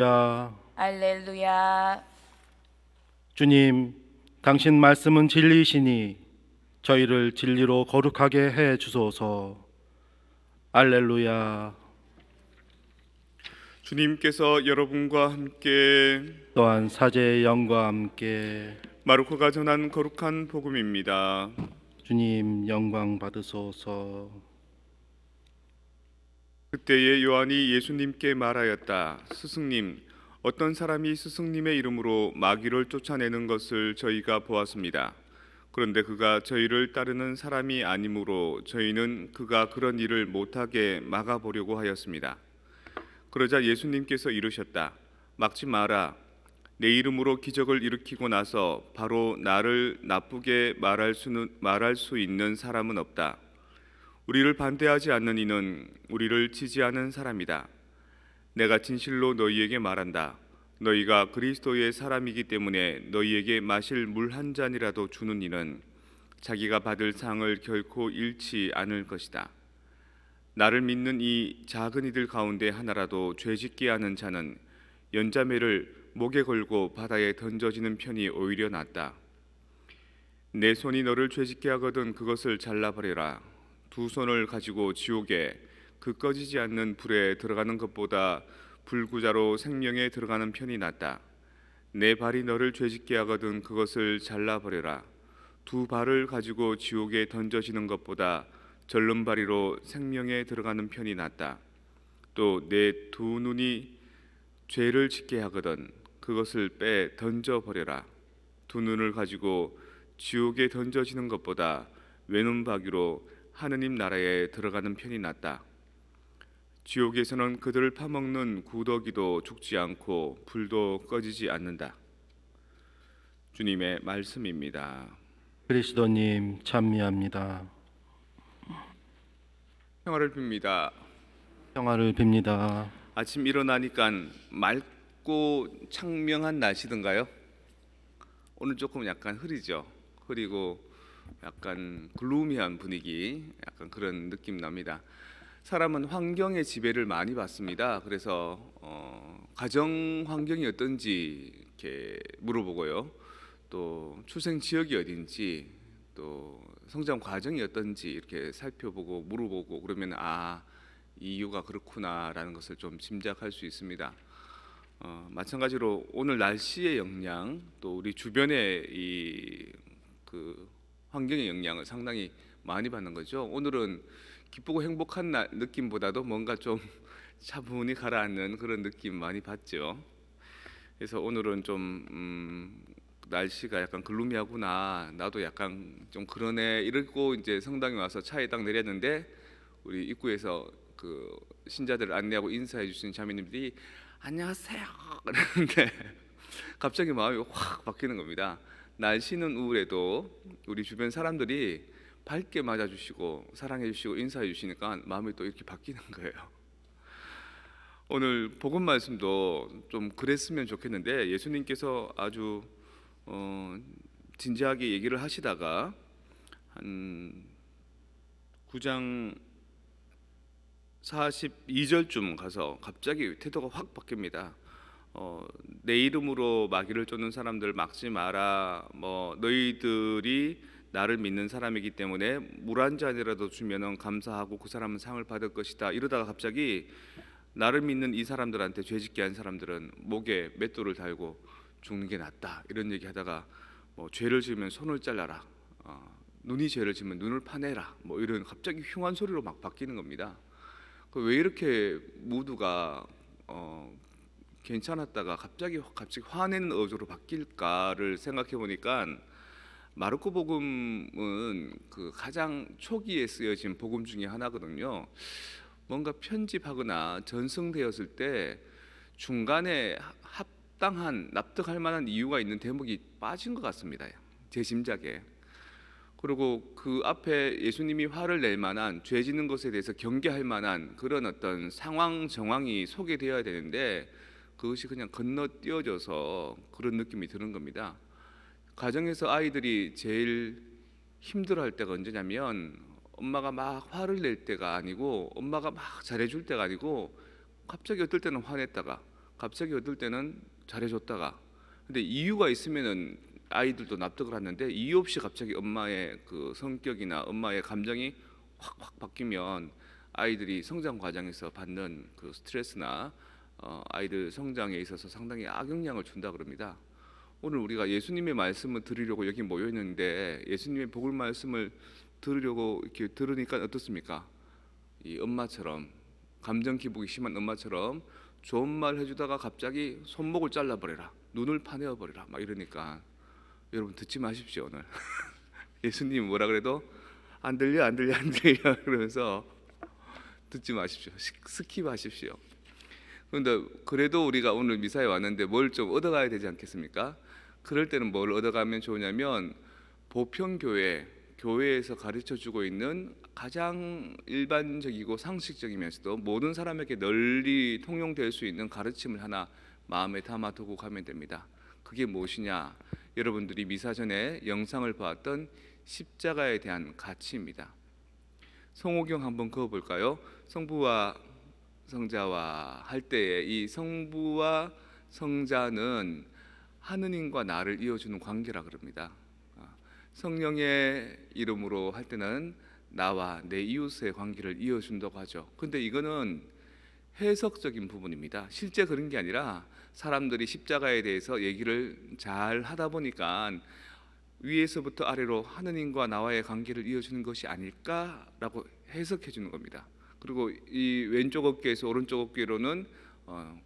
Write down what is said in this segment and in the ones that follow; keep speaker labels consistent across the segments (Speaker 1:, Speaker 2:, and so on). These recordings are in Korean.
Speaker 1: 야,
Speaker 2: 할렐루야.
Speaker 1: 주님, 당신 말씀은 진리이시니 저희를 진리로 거룩하게 해 주소서. 알렐루야.
Speaker 3: 주님께서 여러분과 함께
Speaker 1: 또한 사제의 영과 함께
Speaker 3: 마르코가 전한 거룩한 복음입니다.
Speaker 1: 주님 영광 받으소서.
Speaker 3: 그때에 요한이 예수님께 말하였다. 스승님, 어떤 사람이 스승님의 이름으로 마귀를 쫓아내는 것을 저희가 보았습니다. 그런데 그가 저희를 따르는 사람이 아니므로 저희는 그가 그런 일을 못하게 막아보려고 하였습니다. 그러자 예수님께서 이르셨다. 막지 마라. 내 이름으로 기적을 일으키고 나서 바로 나를 나쁘게 말할 수 있는 사람은 없다. 우리를 반대하지 않는 이는 우리를 지지하는 사람이다. 내가 진실로 너희에게 말한다. 너희가 그리스도의 사람이기 때문에 너희에게 마실 물 한 잔이라도 주는 이는 자기가 받을 상을 결코 잃지 않을 것이다. 나를 믿는 이 작은 이들 가운데 하나라도 죄짓게 하는 자는 연자매를 목에 걸고 바다에 던져지는 편이 오히려 낫다. 내 손이 너를 죄짓게 하거든 그것을 잘라버려라. 두 손을 가지고 지옥에 그 꺼지지 않는 불에 들어가는 것보다 불구자로 생명에 들어가는 편이 낫다. 내 발이 너를 죄짓게 하거든 그것을 잘라버려라. 두 발을 가지고 지옥에 던져지는 것보다 절름발이로 생명에 들어가는 편이 낫다. 또 내 두 눈이 죄를 짓게 하거든 그것을 빼 던져버려라. 두 눈을 가지고 지옥에 던져지는 것보다 외눈박이로 하느님 나라에 들어가는 편이 낫다. 지옥에서는 그들을 파먹는 구더기도 죽지 않고 불도 꺼지지 않는다. 주님의 말씀입니다.
Speaker 1: 그리스도님 찬미합니다.
Speaker 3: 평화를 빕니다.
Speaker 1: 평화를 빕니다.
Speaker 3: 아침 일어나니까 맑고 창명한 날씨던가요? 오늘 조금 약간 흐리죠. 흐리고 약간 글루미한 분위기, 약간 그런 느낌 납니다. 사람은 환경의 지배를 많이 받습니다. 그래서 가정 환경이 어떤지 이렇게 물어보고요. 또 출생 지역이 어딘지, 또 성장 과정이 어떤지 이렇게 살펴보고 물어보고 그러면 이 이유가 그렇구나라는 것을 좀 짐작할 수 있습니다. 마찬가지로 오늘 날씨의 영향, 또 우리 주변의 그 환경의 영향을 상당히 많이 받는 거죠. 오늘은 기쁘고 행복한 느낌보다도 뭔가 좀 차분히 가라앉는 그런 느낌 많이 받죠. 그래서 오늘은 좀 날씨가 약간 글루미하구나, 나도 약간 좀 그러네 이러고 이제 성당에 와서 차에 딱 내렸는데 우리 입구에서 그 신자들을 안내하고 인사해 주시는 자매님들이 안녕하세요 그러는데 갑자기 마음이 확 바뀌는 겁니다. 날씨는 우울해도 우리 주변 사람들이 밝게 맞아주시고 사랑해주시고 인사해주시니까 마음이 또 이렇게 바뀌는 거예요. 오늘 복음 말씀도 좀 그랬으면 좋겠는데 예수님께서 아주 진지하게 얘기를 하시다가 한 9장 42절쯤 가서 갑자기 태도가 확 바뀝니다. 내 이름으로 마귀를 쫓는 사람들 막지 마라. 너희들이 나를 믿는 사람이기 때문에 물 한 잔이라도 주면은 감사하고 그 사람은 상을 받을 것이다. 이러다가 갑자기 나를 믿는 이 사람들한테 죄짓게 한 사람들은 목에 맷돌을 달고 죽는 게 낫다. 이런 얘기하다가 죄를 지으면 손을 잘라라. 눈이 죄를 지으면 눈을 파내라. 이런 갑자기 흉한 소리로 막 바뀌는 겁니다. 왜 이렇게 무드가 괜찮았다가 갑자기 화내는 어조로 바뀔까를 생각해 보니까 마르코 복음은 그 가장 초기에 쓰여진 복음 중에 하나거든요. 뭔가 편집하거나 전승되었을 때 중간에 합당한 납득할 만한 이유가 있는 대목이 빠진 것 같습니다. 제 짐작에. 그리고 그 앞에 예수님이 화를 낼 만한 죄 짓는 것에 대해서 경계할 만한 그런 어떤 상황 정황이 소개되어야 되는데 그것이 그냥 건너뛰어져서 그런 느낌이 드는 겁니다. 가정에서 아이들이 제일 힘들어할 때가 언제냐면 엄마가 막 화를 낼 때가 아니고 엄마가 막 잘해줄 때가 아니고 갑자기 어떨 때는 화냈다가 갑자기 어떨 때는 잘해줬다가 근데 이유가 있으면은 아이들도 납득을 하는데 이유 없이 갑자기 엄마의 그 성격이나 엄마의 감정이 확 바뀌면 아이들이 성장 과정에서 받는 그 스트레스나 아이들 성장에 있어서 상당히 악영향을 준다 그럽니다. 오늘 우리가 예수님의 말씀을 들으려고 여기 모여 있는데 예수님의 복을 말씀을 들으려고 이렇게 들으니까 어떻습니까? 이 엄마처럼 감정 기복이 심한 엄마처럼 좋은 말 해주다가 갑자기 손목을 잘라버려라, 눈을 파내어 버려라 막 이러니까 여러분 듣지 마십시오. 오늘 예수님 뭐라 그래도 안 들려 그러면서 듣지 마십시오. 스킵하십시오. 그런데 그래도 우리가 오늘 미사에 왔는데 뭘 좀 얻어가야 되지 않겠습니까? 그럴 때는 뭘 얻어가면 좋으냐면 교회에서 가르쳐주고 있는 가장 일반적이고 상식적이면서도 모든 사람에게 널리 통용될 수 있는 가르침을 하나 마음에 담아두고 가면 됩니다. 그게 무엇이냐? 여러분들이 미사 전에 영상을 보았던 십자가에 대한 가치입니다. 성호경 한번 그어볼까요? 성부와 성자와 할 때에 이 성부와 성자는 하느님과 나를 이어주는 관계라 그럽니다. 성령의 이름으로 할 때는 나와 내 이웃의 관계를 이어준다고 하죠. 근데 이거는 해석적인 부분입니다. 실제 그런 게 아니라 사람들이 십자가에 대해서 얘기를 잘 하다 보니까 위에서부터 아래로 하느님과 나와의 관계를 이어주는 것이 아닐까라고 해석해 주는 겁니다. 그리고 이 왼쪽 어깨에서 오른쪽 어깨로는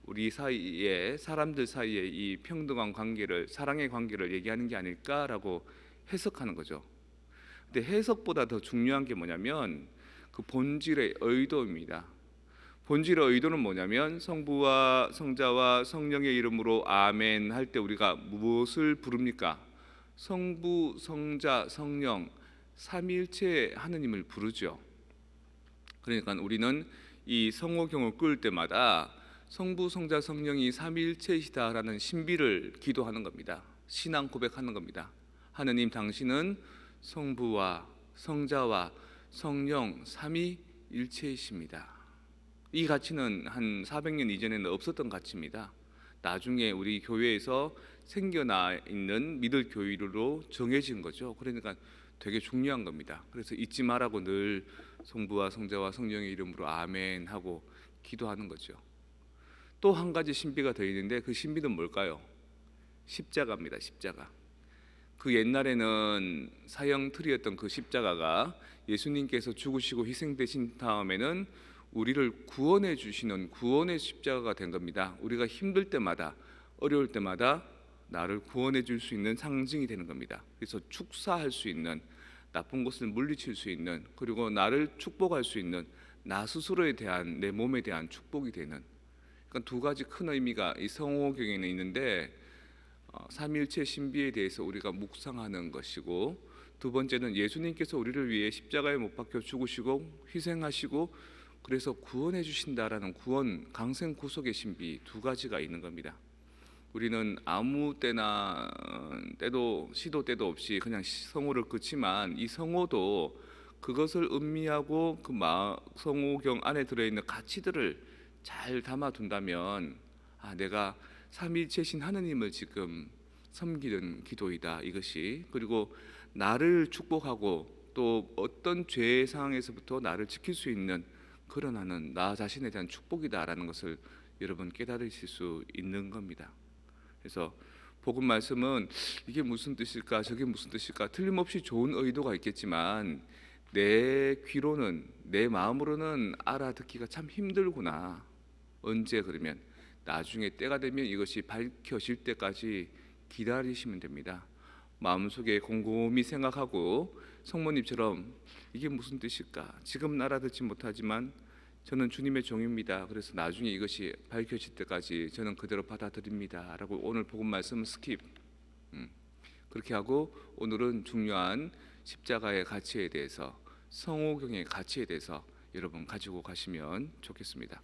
Speaker 3: 우리 사이에 사람들 사이에 이 평등한 관계를 사랑의 관계를 얘기하는 게 아닐까라고 해석하는 거죠. 근데 해석보다 더 중요한 게 뭐냐면 그 본질의 의도입니다. 본질의 의도는 뭐냐면 성부와 성자와 성령의 이름으로 아멘 할 때 우리가 무엇을 부릅니까? 성부, 성자, 성령 삼위일체 하느님을 부르죠. 그러니까 우리는 이 성호경을 끓을 때마다 성부, 성자, 성령이 삼위일체이시다라는 신비를 기도하는 겁니다. 신앙 고백하는 겁니다. 하느님 당신은 성부와 성자와 성령 삼위일체이십니다. 이 가치는 한 400년 이전에는 없었던 가치입니다. 나중에 우리 교회에서 생겨나 있는 믿을 교리로 정해진 거죠. 그러니까 되게 중요한 겁니다. 그래서 잊지 말라고 늘 성부와 성자와 성령의 이름으로 아멘 하고 기도하는 거죠. 또 한 가지 신비가 더 있는데 그 신비는 뭘까요? 십자가입니다. 십자가. 그 옛날에는 사형 틀이었던 그 십자가가 예수님께서 죽으시고 희생되신 다음에는 우리를 구원해 주시는 구원의 십자가가 된 겁니다. 우리가 힘들 때마다 어려울 때마다 나를 구원해 줄 수 있는 상징이 되는 겁니다. 그래서 축사할 수 있는 나쁜 것을 물리칠 수 있는 그리고 나를 축복할 수 있는 나 스스로에 대한 내 몸에 대한 축복이 되는 그러니까 두 가지 큰 의미가 이 성호경에는 있는데 삼위일체 신비에 대해서 우리가 묵상하는 것이고 두 번째는 예수님께서 우리를 위해 십자가에 못 박혀 죽으시고 희생하시고 그래서 구원해 주신다라는 구원 강생 구속의 신비 두 가지가 있는 겁니다. 우리는 아무 때나 때도 시도 때도 없이 그냥 성호를 긋지만 이 성호도 그것을 음미하고 그 성호경 안에 들어있는 가치들을 잘 담아둔다면 내가 삼위일체신 하느님을 지금 섬기는 기도이다 이것이 그리고 나를 축복하고 또 어떤 죄의 상황에서부터 나를 지킬 수 있는 그런 하는 나 자신에 대한 축복이다라는 것을 여러분 깨달으실 수 있는 겁니다. 그래서 복음 말씀은 이게 무슨 뜻일까 저게 무슨 뜻일까 틀림없이 좋은 의도가 있겠지만 내 귀로는 내 마음으로는 알아듣기가 참 힘들구나. 언제 그러면 나중에 때가 되면 이것이 밝혀질 때까지 기다리시면 됩니다. 마음속에 곰곰이 생각하고 성모님처럼 이게 무슨 뜻일까 지금은 알아듣지 못하지만 저는 주님의 종입니다. 그래서 나중에 이것이 밝혀질 때까지 저는 그대로 받아들입니다 라고 오늘 복음 말씀은 스킵 그렇게 하고 오늘은 중요한 십자가의 가치에 대해서 성호경의 가치에 대해서 여러분 가지고 가시면 좋겠습니다.